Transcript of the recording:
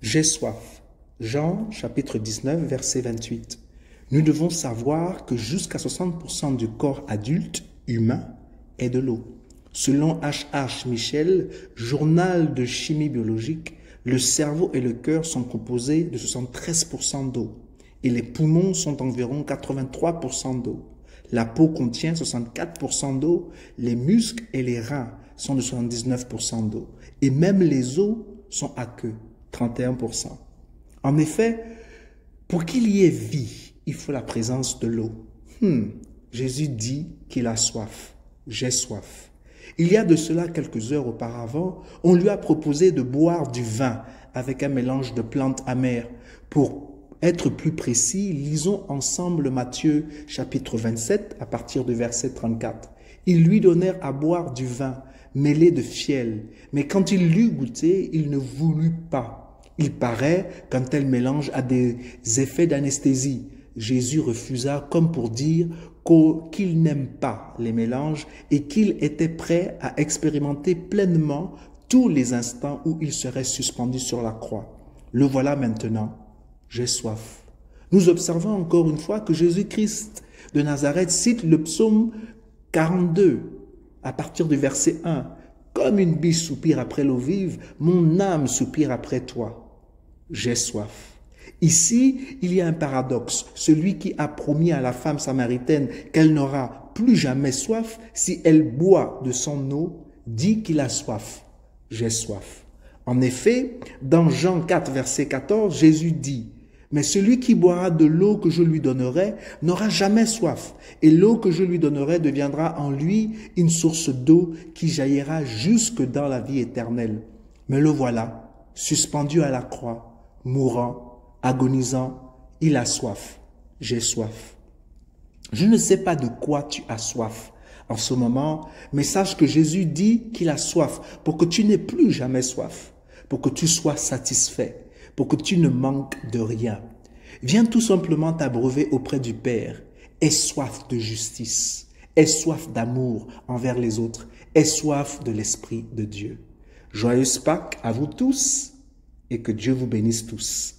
J'ai soif. Jean chapitre 19 verset 28. Nous devons savoir que jusqu'à 60% du corps adulte humain est de l'eau. Selon H.H. Michel, journal de chimie biologique, le cerveau et le cœur sont composés de 73% d'eau et les poumons sont environ 83% d'eau. La peau contient 64% d'eau, les muscles et les reins sont de 79% d'eau et même les os sont aqueux, 31%. En effet, pour qu'il y ait vie, il faut la présence de l'eau. Jésus dit qu'il a soif. J'ai soif. Il y a de cela quelques heures auparavant, on lui a proposé de boire du vin avec un mélange de plantes amères. Pour être plus précis, lisons ensemble Matthieu chapitre 27 à partir du verset 34. Ils lui donnèrent à boire du vin mêlé de fiel, mais quand il l'eut goûté, il ne voulut pas. Il paraît qu'un tel mélange a des effets d'anesthésie. Jésus refusa comme pour dire qu'il n'aime pas les mélanges et qu'il était prêt à expérimenter pleinement tous les instants où il serait suspendu sur la croix. Le voilà maintenant, j'ai soif. Nous observons encore une fois que Jésus-Christ de Nazareth cite le psaume 42 à partir du verset 1. Comme une biche soupire après l'eau vive, mon âme soupire après toi. J'ai soif. Ici, il y a un paradoxe. Celui qui a promis à la femme samaritaine qu'elle n'aura plus jamais soif si elle boit de son eau, dit qu'il a soif. J'ai soif. En effet, dans Jean 4, verset 14, Jésus dit « Mais celui qui boira de l'eau que je lui donnerai n'aura jamais soif, et l'eau que je lui donnerai deviendra en lui une source d'eau qui jaillira jusque dans la vie éternelle. » Mais le voilà, suspendu à la croix, mourant, agonisant, il a soif. J'ai soif. Je ne sais pas de quoi tu as soif en ce moment, mais sache que Jésus dit qu'il a soif pour que tu n'aies plus jamais soif, pour que tu sois satisfait, pour que tu ne manques de rien. Viens tout simplement t'abreuver auprès du Père. Aie soif de justice, aie soif d'amour envers les autres, aie soif de l'Esprit de Dieu. Joyeuse Pâques à vous tous et que Dieu vous bénisse tous.